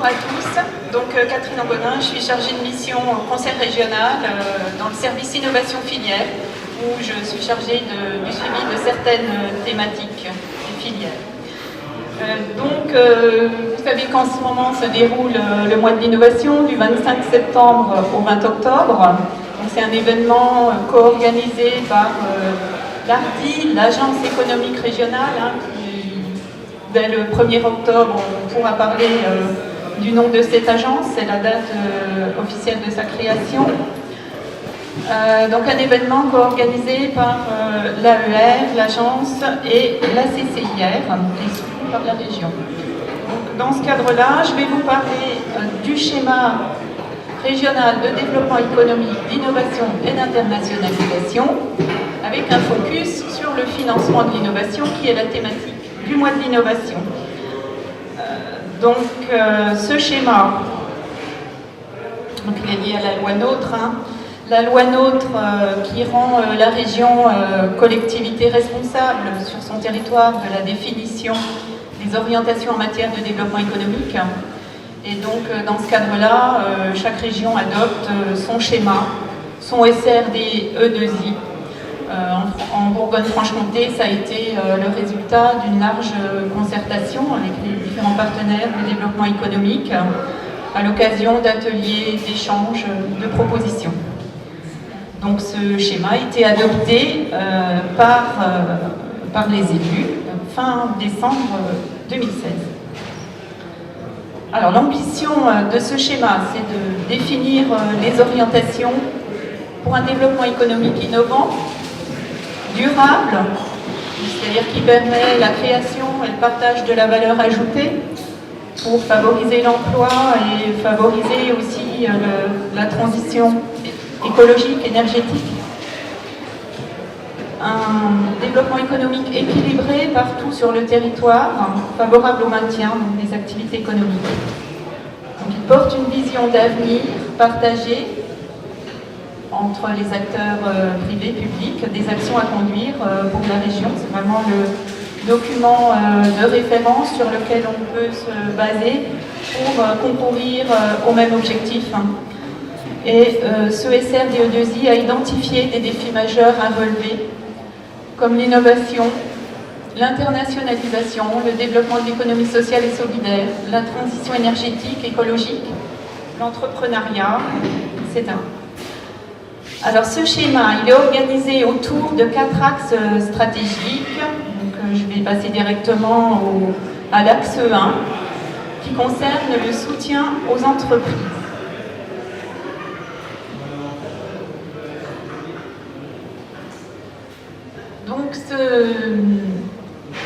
Bonjour à tous, donc Catherine Angonin, je suis chargée de mission au Conseil régional dans le service innovation filière où je suis chargée du suivi de certaines thématiques des filières. Vous savez qu'en ce moment se déroule le mois de l'innovation du 25 septembre au 20 octobre. C'est un événement co-organisé par l'ARTI, l'Agence économique régionale, qui, dès le 1er octobre, on pourra parler du nom de cette agence, c'est la date officielle de sa création. Donc un événement co-organisé par l'AER, l'agence et la CCIR, et soutenu par la région. Donc, dans ce cadre-là, je vais vous parler du schéma régional de développement économique, d'innovation et d'internationalisation, avec un focus sur le financement de l'innovation qui est la thématique du mois de l'innovation. Ce schéma, il est lié à la loi NOTRe, la loi NOTRe qui rend la région collectivité responsable sur son territoire de la définition des orientations en matière de développement économique. Et donc, dans ce cadre-là, chaque région adopte son schéma, son SRD E2I. En Bourgogne-Franche-Comté, ça a été le résultat d'une large concertation avec les différents partenaires du développement économique à l'occasion d'ateliers, d'échanges, de propositions. Donc, ce schéma a été adopté par les élus fin décembre 2016. Alors, l'ambition de ce schéma, c'est de définir les orientations pour un développement économique innovant, durable, c'est-à-dire qui permet la création et le partage de la valeur ajoutée pour favoriser l'emploi et favoriser aussi la transition écologique, énergétique. Un développement économique équilibré partout sur le territoire, favorable au maintien des activités économiques. Donc, il porte une vision d'avenir partagée entre les acteurs privés, publics, des actions à conduire pour la région. C'est vraiment le document de référence sur lequel on peut se baser pour concourir au même objectif. Et ce SRDE2I a identifié des défis majeurs à relever, comme l'innovation, l'internationalisation, le développement de l'économie sociale et solidaire, la transition énergétique, écologique, l'entrepreneuriat, etc. Alors ce schéma, il est organisé autour de 4 axes stratégiques. Donc, je vais passer directement à l'axe 1, qui concerne le soutien aux entreprises. Donc,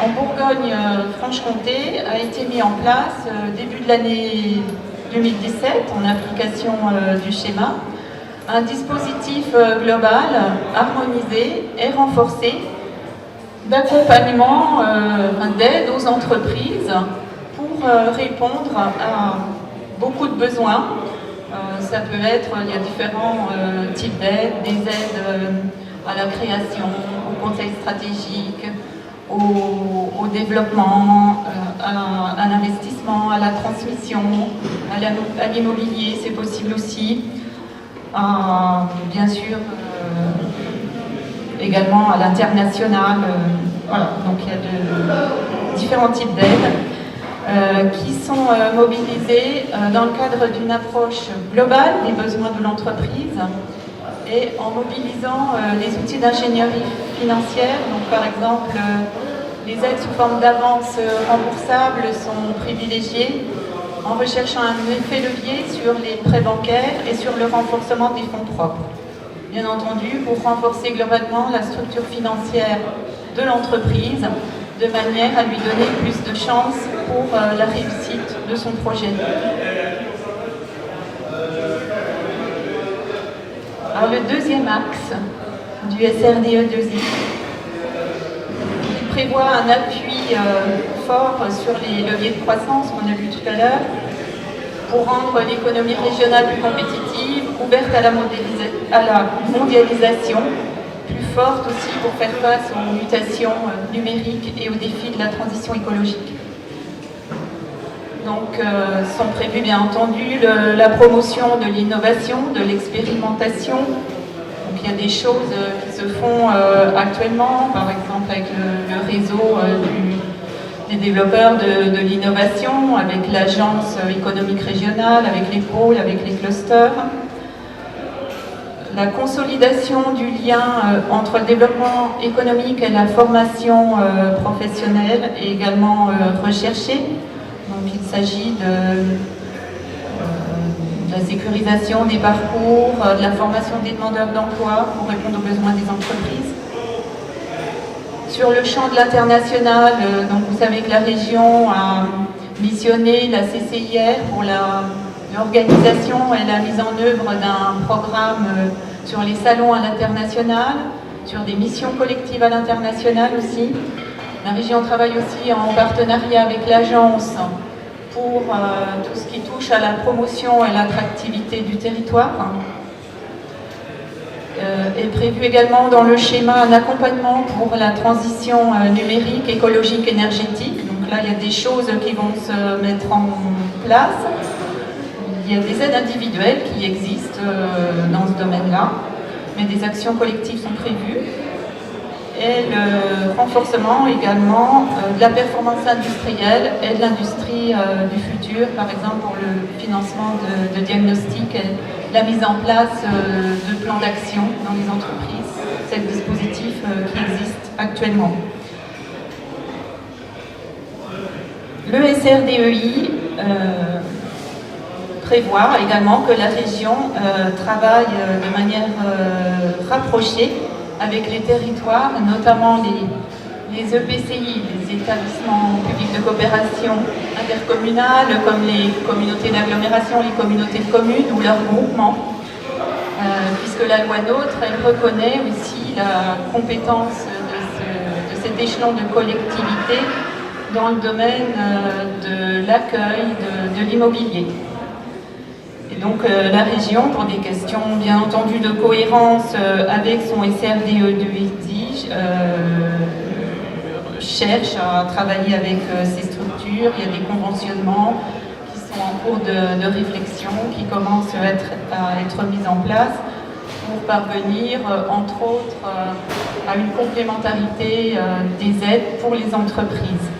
en Bourgogne-Franche-Comté a été mis en place début de l'année 2017 en application du schéma un dispositif global, harmonisé et renforcé d'accompagnement, d'aide aux entreprises pour répondre à beaucoup de besoins. Ça peut être, il y a différents types d'aides, des aides à la création, au conseil stratégique, au développement, à l'investissement, à la transmission, à l'immobilier, c'est possible aussi. Bien sûr, également à l'international. Voilà. Donc il y a différents types d'aides qui sont mobilisées dans le cadre d'une approche globale des besoins de l'entreprise et en mobilisant les outils d'ingénierie financière. Donc par exemple, les aides sous forme d'avance remboursables sont privilégiées en recherchant un effet levier sur les prêts bancaires et sur le renforcement des fonds propres. Bien entendu, pour renforcer globalement la structure financière de l'entreprise, de manière à lui donner plus de chances pour la réussite de son projet. Alors le deuxième axe du SRDE2I, il prévoit un appui fort sur les leviers de croissance qu'on a vu tout à l'heure, pour rendre l'économie régionale plus compétitive, ouverte à la mondialisation, plus forte aussi pour faire face aux mutations numériques et aux défis de la transition écologique. Donc sont prévus bien entendu la promotion de l'innovation, de l'expérimentation. Donc il y a des choses qui se font actuellement, par exemple avec le réseau des développeurs de l'innovation, avec l'agence économique régionale, avec les pôles, avec les clusters. La consolidation du lien entre le développement économique et la formation professionnelle est également recherchée. Donc il s'agit de la sécurisation des parcours, de la formation des demandeurs d'emploi pour répondre aux besoins des entreprises. Sur le champ de l'international, donc vous savez que la région a missionné la CCIR pour l'organisation et la mise en œuvre d'un programme sur les salons à l'international, sur des missions collectives à l'international aussi. La région travaille aussi en partenariat avec l'agence pour tout ce qui touche à la promotion et l'attractivité du territoire. Est prévu également dans le schéma un accompagnement pour la transition numérique, écologique, énergétique. Donc là, il y a des choses qui vont se mettre en place. Il y a des aides individuelles qui existent dans ce domaine-là, mais des actions collectives sont prévues. Et le renforcement également de la performance industrielle et de l'industrie du futur, par exemple pour le financement de diagnostics et la mise en place de plans d'action dans les entreprises. C'est le dispositif qui existe actuellement. Le SRDEI prévoit également que la région travaille de manière rapprochée avec les territoires, notamment les EPCI, les établissements publics de coopération intercommunale, comme les communautés d'agglomération, les communautés de communes ou leurs groupements, puisque la loi NOTRe, elle reconnaît aussi la compétence de cet échelon de collectivité dans le domaine de l'accueil, de l'immobilier. Et donc la région, pour des questions bien entendu de cohérence avec son SRDE2I, cherche à travailler avec ces structures. Il y a des conventionnements qui sont en cours de réflexion, qui commencent à être mis en place pour parvenir, entre autres, à une complémentarité des aides pour les entreprises.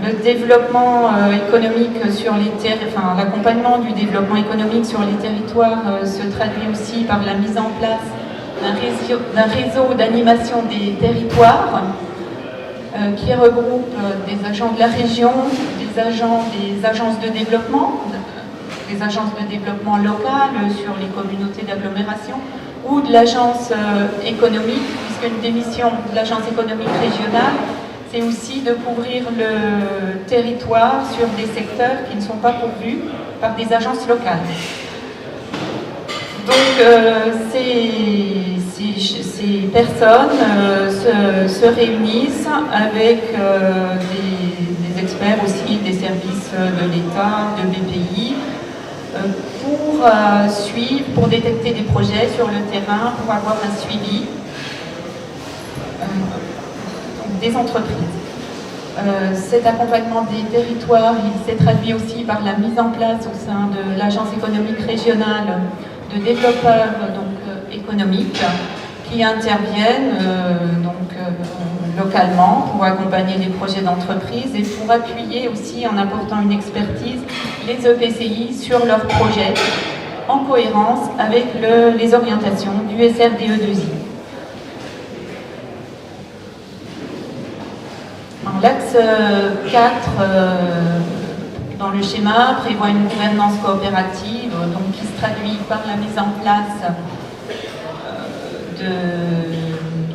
Le développement économique sur les l'accompagnement du développement économique sur les territoires se traduit aussi par la mise en place d'un réseau d'animation des territoires qui regroupe des agents de la région, des agences de développement, des agences de développement locales sur les communautés d'agglomération ou de l'agence économique, puisque une des missions de l'agence économique régionale, c'est aussi de couvrir le territoire sur des secteurs qui ne sont pas pourvus par des agences locales. Donc ces personnes se réunissent avec des experts aussi des services de l'État, de BPI, pour suivre, pour détecter des projets sur le terrain, pour avoir un suivi des entreprises. Cet accompagnement des territoires, il s'est traduit aussi par la mise en place au sein de l'agence économique régionale de développeurs économiques qui interviennent localement pour accompagner les projets d'entreprise et pour appuyer aussi en apportant une expertise les EPCI sur leurs projets en cohérence avec les orientations du SRDE2I. L'axe 4 dans le schéma prévoit une gouvernance coopérative qui se traduit par la mise en place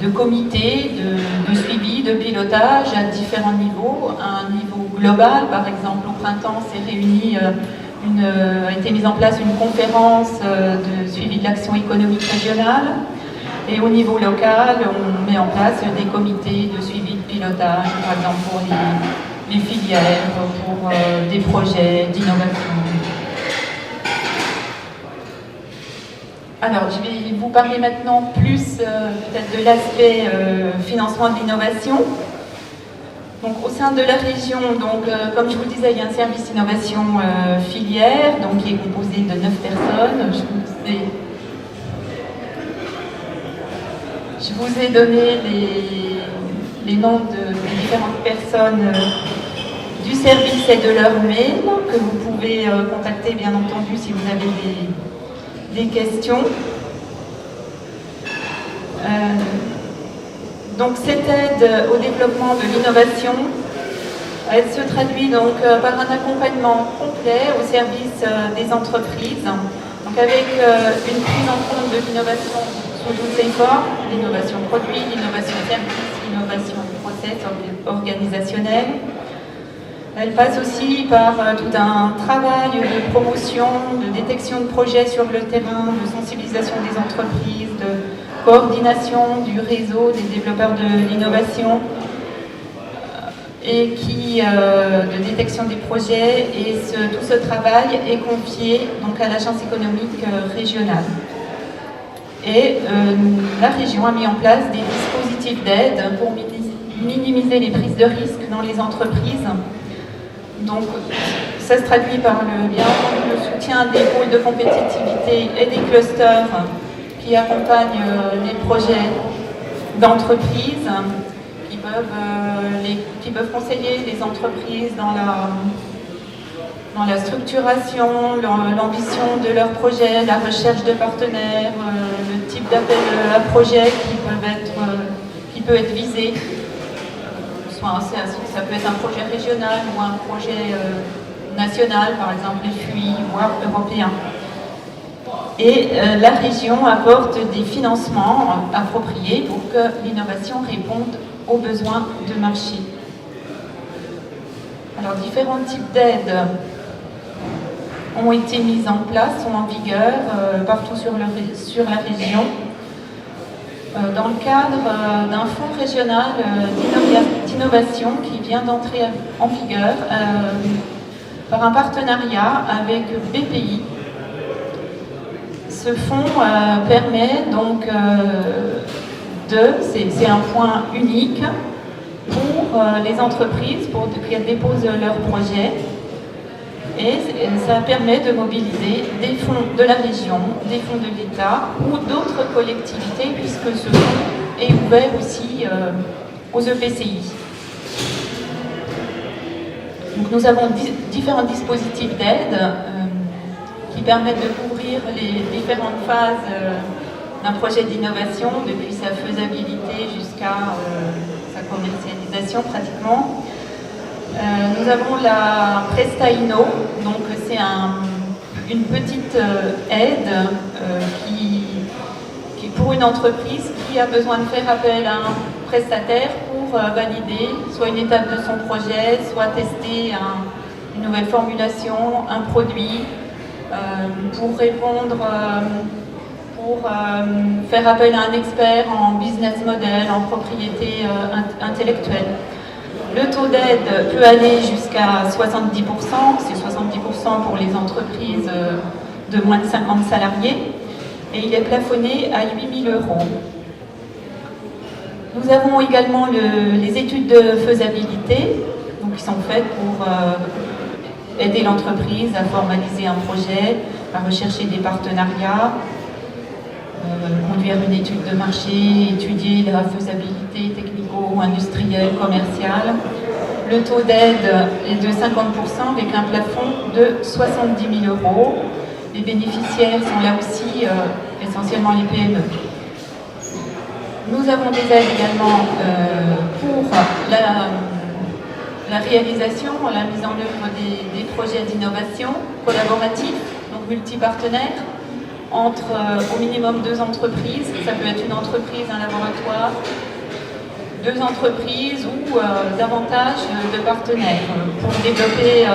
de comités de suivi, de pilotage à différents niveaux. À un niveau global, par exemple, au printemps, a été mise en place une conférence de suivi de l'action économique régionale. Et au niveau local, on met en place des comités de suivi de pilotage, par exemple pour les filières, pour des projets d'innovation. Alors, je vais vous parler maintenant plus peut-être de l'aspect financement de l'innovation. Donc, au sein de la région, donc, comme je vous le disais, il y a un service innovation filière donc, qui est composé de 9 personnes. Je vous ai donné les noms des différentes personnes du service et de leur mail que vous pouvez contacter, bien entendu, si vous avez des questions. Donc cette aide au développement de l'innovation, elle se traduit donc par un accompagnement complet au service des entreprises, donc avec une prise en compte de l'innovation sous toutes ses formes, l'innovation produit, l'innovation service, l'innovation process organisationnel. Elle passe aussi par tout un travail de promotion, de détection de projets sur le terrain, de sensibilisation des entreprises, de coordination du réseau des développeurs de l'innovation et de détection des projets. Et tout ce travail est confié donc, à l'agence économique régionale. Et la région a mis en place des dispositifs d'aide pour minimiser les prises de risques dans les entreprises. Donc, ça se traduit par le soutien des pôles de compétitivité et des clusters qui accompagnent les projets d'entreprise, qui peuvent conseiller les entreprises dans la structuration, l'ambition de leurs projets, la recherche de partenaires, le type d'appel à projet qui peut être visé. Ça peut être un projet régional ou un projet national, par exemple les FUI, voire européen. Et la région apporte des financements appropriés pour que l'innovation réponde aux besoins de marché. Alors, différents types d'aides ont été mis en place, sont en vigueur partout sur la région. Dans le cadre d'un fonds régional d'innovation qui vient d'entrer en vigueur par un partenariat avec BPI. Ce fonds permet donc c'est un point unique pour les entreprises qui déposent leurs projets. Et ça permet de mobiliser des fonds de la région, des fonds de l'État ou d'autres collectivités, puisque ce fonds est ouvert aussi aux EPCI. Donc nous avons différents dispositifs d'aide qui permettent de couvrir les différentes phases d'un projet d'innovation, depuis sa faisabilité jusqu'à sa commercialisation pratiquement. Nous avons la Presta-Inno, donc c'est une petite aide qui pour une entreprise qui a besoin de faire appel à un prestataire pour valider soit une étape de son projet, soit tester une nouvelle formulation, un produit, pour répondre, pour faire appel à un expert en business model, en propriété intellectuelle. Le taux d'aide peut aller jusqu'à 70%, c'est 70% pour les entreprises de moins de 50 salariés, et il est plafonné à 8 000 €. Nous avons également les études de faisabilité, donc, qui sont faites pour aider l'entreprise à formaliser un projet, à rechercher des partenariats, conduire une étude de marché, étudier la faisabilité technico-industrielle, commerciale. Le taux d'aide est de 50% avec un plafond de 70 000 €. Les bénéficiaires sont là aussi essentiellement les PME. Nous avons des aides également pour la réalisation, la mise en œuvre des projets d'innovation collaboratifs, donc multipartenaires, entre au minimum 2 entreprises. Ça peut être une entreprise, un laboratoire, 2 entreprises ou davantage de partenaires. Pour développer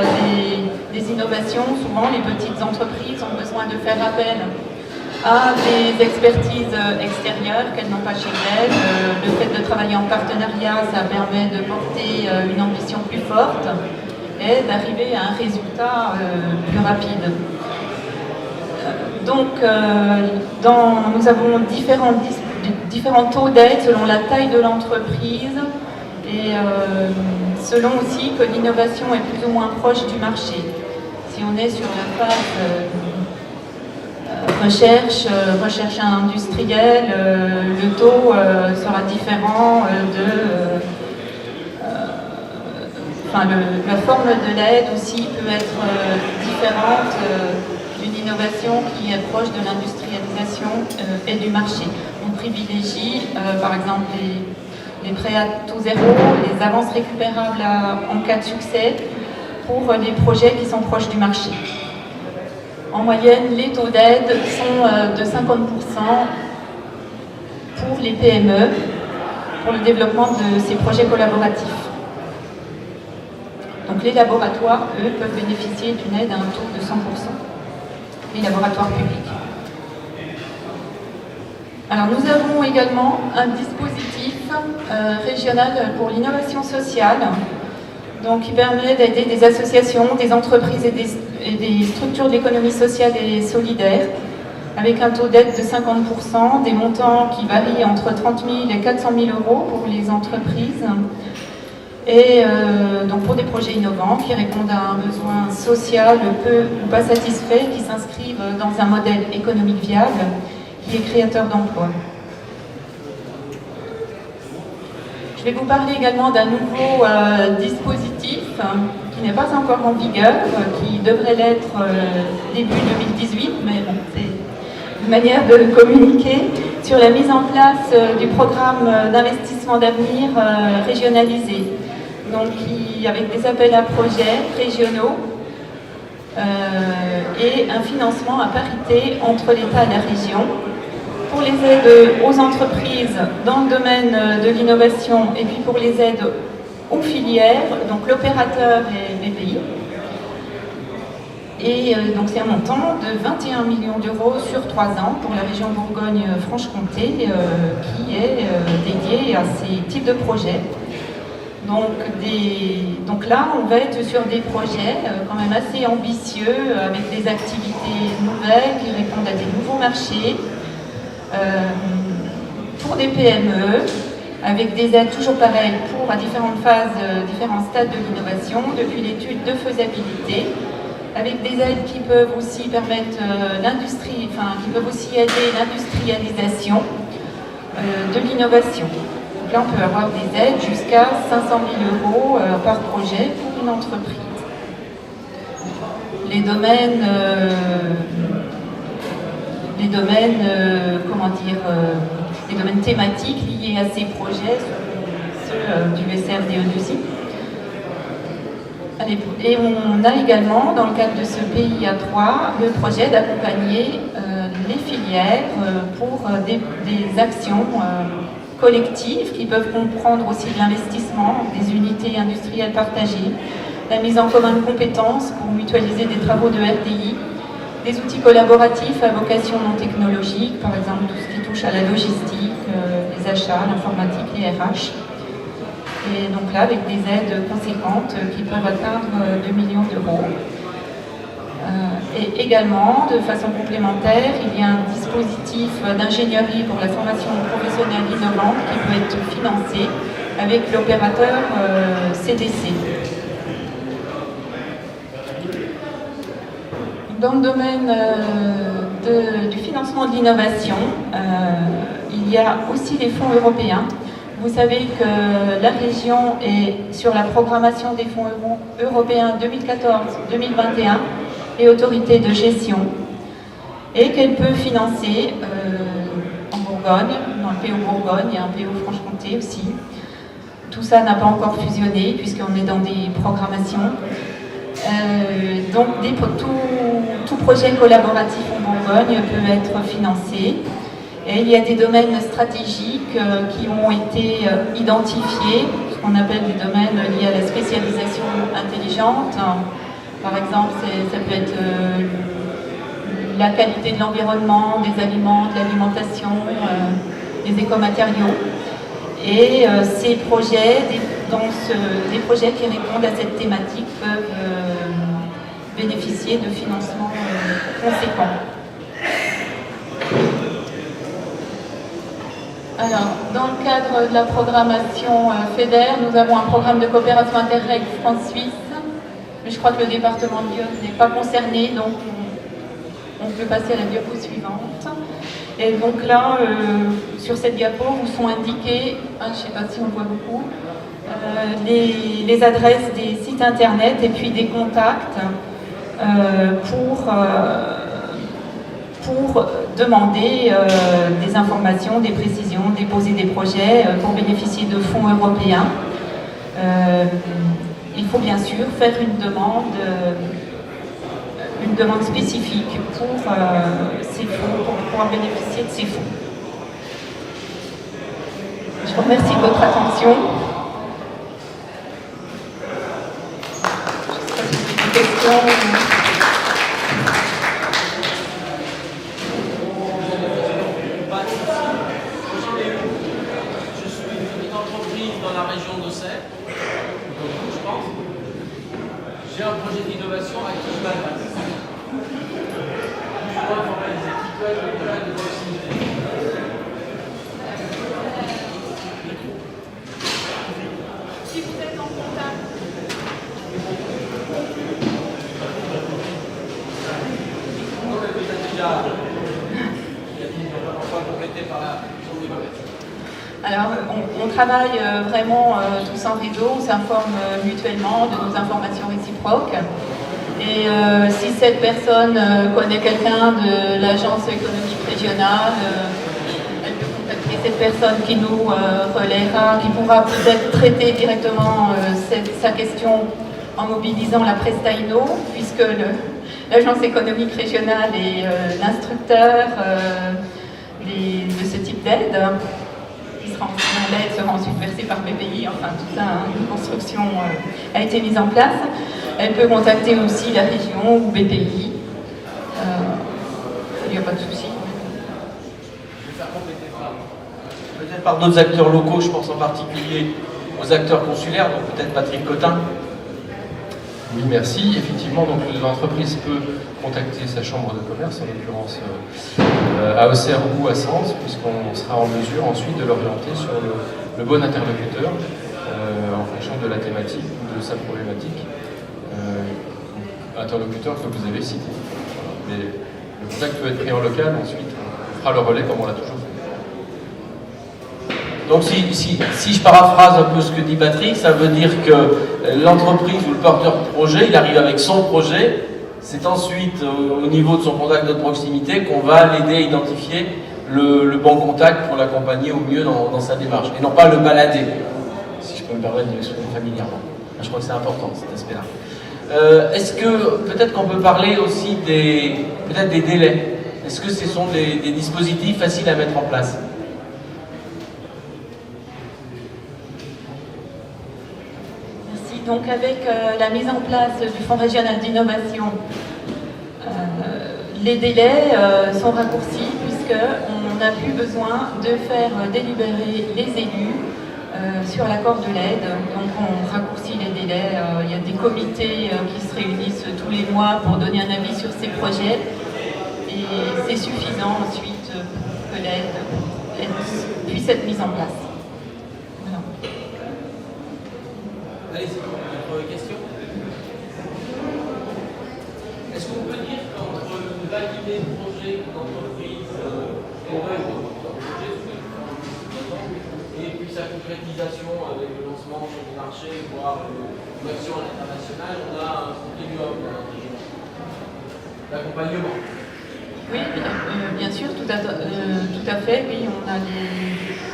des innovations, souvent les petites entreprises ont besoin de faire appel à des expertises extérieures qu'elles n'ont pas chez elles. Le fait de travailler en partenariat, ça permet de porter une ambition plus forte et d'arriver à un résultat plus rapide. Donc, nous avons différents taux d'aide selon la taille de l'entreprise et selon aussi que l'innovation est plus ou moins proche du marché. Si on est sur la phase recherche industrielle, le taux sera différent la forme de l'aide aussi peut être différente d'une innovation qui est proche de l'industrialisation et du marché. On privilégie par exemple les prêts à taux zéro, les avances récupérables en cas de succès pour les projets qui sont proches du marché. En moyenne, les taux d'aide sont de 50% pour les PME, pour le développement de ces projets collaboratifs. Donc les laboratoires, eux, peuvent bénéficier d'une aide à un taux de 100%, les laboratoires publics. Alors nous avons également un dispositif régional pour l'innovation sociale, donc qui permet d'aider des associations, des entreprises et des structures de l'économie sociale et solidaire, avec un taux d'aide de 50%, des montants qui varient entre 30 000 et 400 000 euros pour les entreprises, et donc pour des projets innovants qui répondent à un besoin social peu ou pas satisfait, qui s'inscrivent dans un modèle économique viable, qui est créateur d'emplois. Je vais vous parler également d'un nouveau dispositif qui n'est pas encore en vigueur, qui devrait l'être début 2018, mais bon, c'est une manière de communiquer sur la mise en place du programme d'investissement d'avenir régionalisé, donc avec des appels à projets régionaux et un financement à parité entre l'État et la région, pour les aides aux entreprises dans le domaine de l'innovation et puis pour les aides aux filières, donc l'opérateur et BPI. Et donc c'est un montant de 21 millions d'euros sur 3 ans pour la région Bourgogne-Franche-Comté qui est dédiée à ces types de projets. Donc là, on va être sur des projets quand même assez ambitieux, avec des activités nouvelles qui répondent à des nouveaux marchés, pour des PME, avec des aides toujours pareilles pour à différentes phases, différents stades de l'innovation, depuis l'étude de faisabilité, avec des aides qui peuvent aussi permettre qui peuvent aussi aider l'industrialisation de l'innovation. Donc là, on peut avoir des aides jusqu'à 500 000 euros par projet pour une entreprise. Les domaines thématiques liés à ces projets, ceux du SRDE2I. Et on a également, dans le cadre de ce PIA3, le projet d'accompagner les filières pour des actions collectives qui peuvent comprendre aussi de l'investissement, des unités industrielles partagées, la mise en commun de compétences pour mutualiser des travaux de RDI, des outils collaboratifs à vocation non technologique, par exemple tout ce qui touche à la logistique, les achats, l'informatique, les RH. Et donc là, avec des aides conséquentes qui peuvent atteindre 2 millions d'euros. Et également, de façon complémentaire, il y a un dispositif d'ingénierie pour la formation professionnelle innovante qui peut être financé avec l'opérateur CDC. Dans le domaine du financement de l'innovation, il y a aussi les fonds européens. Vous savez que la région est sur la programmation des fonds européens 2014-2021 et autorité de gestion, et qu'elle peut financer en Bourgogne, dans le PO Bourgogne et un PO Franche-Comté aussi. Tout ça n'a pas encore fusionné puisqu'on est dans des programmations. Donc tout projet collaboratif en Bourgogne peut être financé. Et il y a des domaines stratégiques qui ont été identifiés, ce qu'on appelle des domaines liés à la spécialisation intelligente. Par exemple, ça peut être la qualité de l'environnement, des aliments, de l'alimentation, des écomatériaux. Et ces projets, des projets qui répondent à cette thématique peuvent bénéficier de financements conséquents. Alors, dans le cadre de la programmation FEDER, nous avons un programme de coopération Interreg France-Suisse. Mais je crois que le département de Lyon n'est pas concerné, donc on peut passer à la diapo suivante. Et donc là, sur cette diapo, vous sont indiqués, je ne sais pas si on voit beaucoup, les adresses des sites internet et puis des contacts pour demander des informations, des précisions, déposer des projets pour bénéficier de fonds européens. Il faut bien sûr faire une demande spécifique pour ces fonds, pour pouvoir bénéficier de ces fonds. Je vous remercie de votre attention. Je ne sais pas si vous avez des questions. Je suis une entreprise dans la région d'Auxerre, je pense. J'ai un projet d'innovation à qui je m'adresse. Je dois formaliser qui peut être le contact de proximité. Si vous êtes en contact. Non, mais peut-être déjà. Il y a dit qu'on va compléter par la zone des commerces. Alors, on travaille vraiment tous en réseau, on s'informe mutuellement de nos informations réciproques. Et si cette personne connaît quelqu'un de l'agence économique régionale, elle peut contacter cette personne qui nous relaiera, qui pourra peut-être traiter directement sa question en mobilisant la Prestaino, puisque l'agence économique régionale est l'instructeur de ce type d'aide. L'aide sera ensuite versée par BPI, enfin toute une construction a été mise en place. Elle peut contacter aussi la région ou BPI. Il n'y a pas de souci. Je vais faire compléter peut-être par d'autres acteurs locaux, je pense en particulier aux acteurs consulaires, donc peut-être Patrick Cotin. Oui, merci. Effectivement, donc l'entreprise peut contacter sa chambre de commerce, en l'occurrence à Auxerre ou à Sens, puisqu'on sera en mesure ensuite de l'orienter sur le bon interlocuteur en fonction de la thématique ou de sa problématique. Interlocuteur que vous avez cité. Voilà. Mais le contact peut être pris en local, ensuite on fera le relais comme on l'a toujours fait. Donc si je paraphrase un peu ce que dit Patrick, ça veut dire que l'entreprise ou le porteur de projet, il arrive avec son projet, c'est ensuite au niveau de son contact de proximité qu'on va l'aider à identifier le bon contact pour l'accompagner au mieux dans sa démarche, et non pas le balader, si je peux me permettre de l'exprimer familièrement. Je crois que c'est important cet aspect-là. Est-ce que peut-être qu'on peut parler aussi des délais? Est-ce que ce sont des dispositifs faciles à mettre en place? Merci. Donc avec la mise en place du Fonds régional d'innovation, les délais sont raccourcis puisqu'on n'a plus besoin de faire délibérer les élus sur l'accord de l'aide. Donc on raccourcit les délais. Il y a des comités qui se réunissent tous les mois pour donner un avis sur ces projets. Et c'est suffisant ensuite pour que l'aide puisse être mise en place. Voilà. Allez-y, d'autres questions? Est-ce qu'on peut dire qu'entre valider le projet qu'une entreprise aurait ou un projet et puis sa concrétisation avec le lancement sur le marché, voire une action à l'international, on a un continuum d'accompagnement? Oui, bien sûr, tout à fait. Oui, on a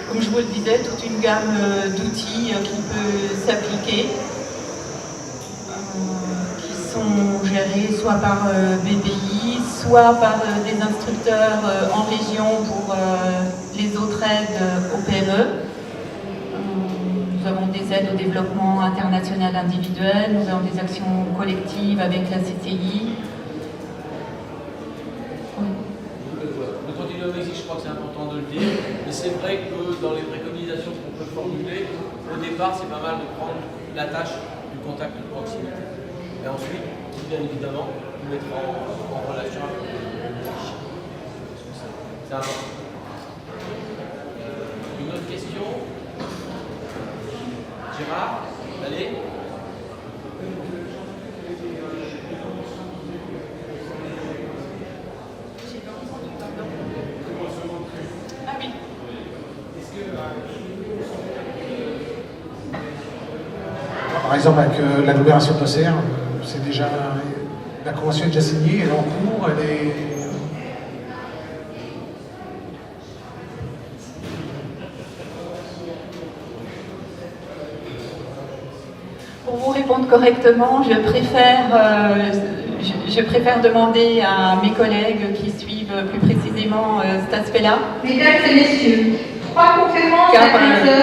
comme je vous le disais, toute une gamme d'outils qui peut s'appliquer, qui sont gérés soit par BPI, soit par des instructeurs en région pour les autres aides aux PME. Nous avons des aides au développement international individuel, nous avons des actions collectives avec la CCI. Le continuum existe, je crois que c'est important de le dire, mais c'est vrai que dans les préconisations qu'on peut formuler, au départ, c'est pas mal de prendre la tâche du contact de proximité. Et ensuite, bien évidemment, nous mettre en relation avec les chiffres. C'est important. Une autre question? questions? Gérard, allez. Ah oui. Par exemple, avec l'agglomération d'Auxerre, c'est déjà, la convention est déjà signée, elle est en cours, elle est... Pour vous répondre correctement, je préfère demander à mes collègues qui suivent plus précisément cet aspect-là. Mesdames et messieurs, 3 conférences à 13h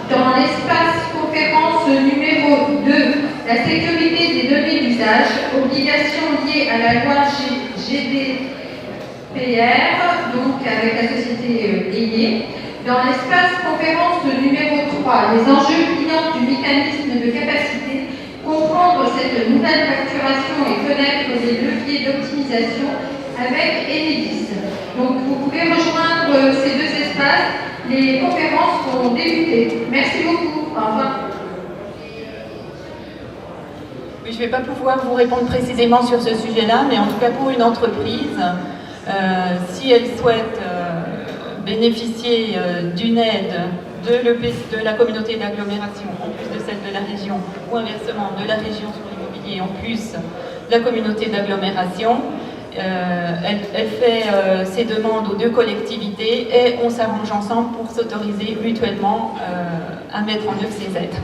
dans l'espace conférence numéro 2. La sécurité des données d'usage, obligations liées à la loi GDPR, donc avec la société liée. Dans l'espace conférence numéro 3, les enjeux clients du mécanisme de capacité, comprendre cette nouvelle facturation et connaître les leviers d'optimisation avec Enedis. Donc vous pouvez rejoindre ces 2 espaces, les conférences vont débuter. Merci beaucoup, au revoir. Oui, je ne vais pas pouvoir vous répondre précisément sur ce sujet-là, mais en tout cas pour une entreprise, si elle souhaite bénéficier d'une aide de la communauté d'agglomération, en plus de celle de la région, ou inversement de la région sur l'immobilier, en plus de la communauté d'agglomération, elle fait ses demandes aux 2 collectivités et on s'arrange ensemble pour s'autoriser mutuellement à mettre en œuvre ces aides.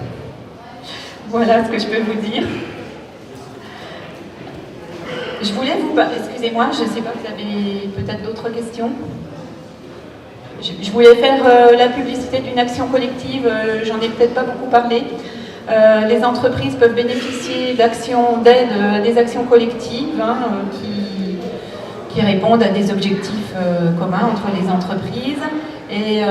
Voilà ce que je peux vous dire. Je voulais vous parler, excusez-moi, je ne sais pas, vous avez peut-être d'autres questions? Je voulais faire la publicité d'une action collective, j'en ai peut-être pas beaucoup parlé. Les entreprises peuvent bénéficier d'actions d'aide à des actions collectives qui répondent à des objectifs communs entre les entreprises. Et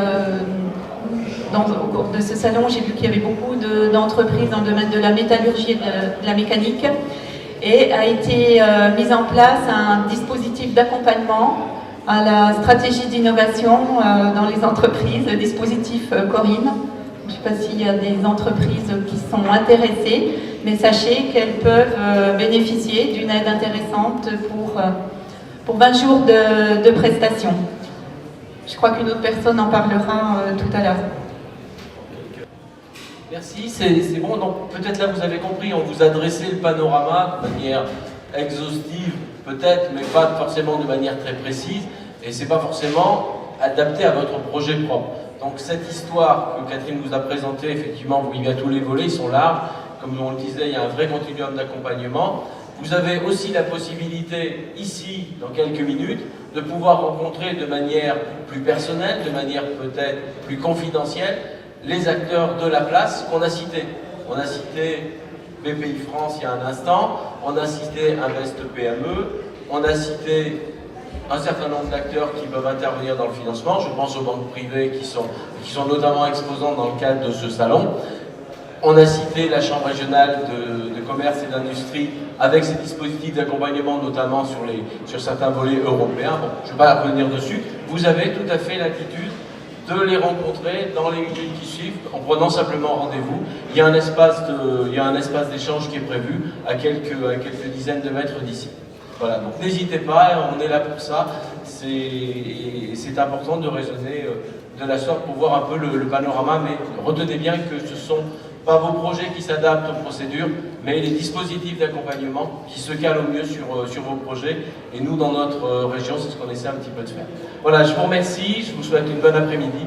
au cours de ce salon, j'ai vu qu'il y avait beaucoup d'entreprises dans le domaine de la métallurgie et de la mécanique. Et a été mis en place un dispositif d'accompagnement à la stratégie d'innovation dans les entreprises, le dispositif Corinne. Je ne sais pas s'il y a des entreprises qui sont intéressées, mais sachez qu'elles peuvent bénéficier d'une aide intéressante pour 20 jours de prestations. Je crois qu'une autre personne en parlera tout à l'heure. Merci, c'est bon. Donc peut-être là vous avez compris, on vous a dressé le panorama de manière exhaustive, peut-être, mais pas forcément de manière très précise, et c'est pas forcément adapté à votre projet propre. Donc cette histoire que Catherine vous a présentée, effectivement, vous vivez à tous les volets, ils sont larges. Comme on le disait, il y a un vrai continuum d'accompagnement. Vous avez aussi la possibilité, ici, dans quelques minutes, de pouvoir rencontrer de manière plus personnelle, de manière peut-être plus confidentielle, les acteurs de la place qu'on a cités. On a cité BPI France il y a un instant, on a cité Invest PME, on a cité un certain nombre d'acteurs qui peuvent intervenir dans le financement. Je pense aux banques privées qui sont notamment exposantes dans le cadre de ce salon. On a cité la Chambre régionale de commerce et d'industrie avec ses dispositifs d'accompagnement, notamment sur certains volets européens. Bon, je ne vais pas revenir dessus. Vous avez tout à fait l'attitude de les rencontrer dans les minutes qui suivent en prenant simplement rendez-vous. Il y a un espace d'échange qui est prévu à quelques dizaines de mètres d'ici. Voilà, donc n'hésitez pas, on est là pour ça. C'est important de raisonner de la sorte pour voir un peu le panorama, mais retenez bien que ce ne sont pas vos projets qui s'adaptent aux procédures, mais les dispositifs d'accompagnement qui se calent au mieux sur vos projets. Et nous, dans notre région, c'est ce qu'on essaie un petit peu de faire. Voilà, je vous remercie, je vous souhaite une bonne après-midi.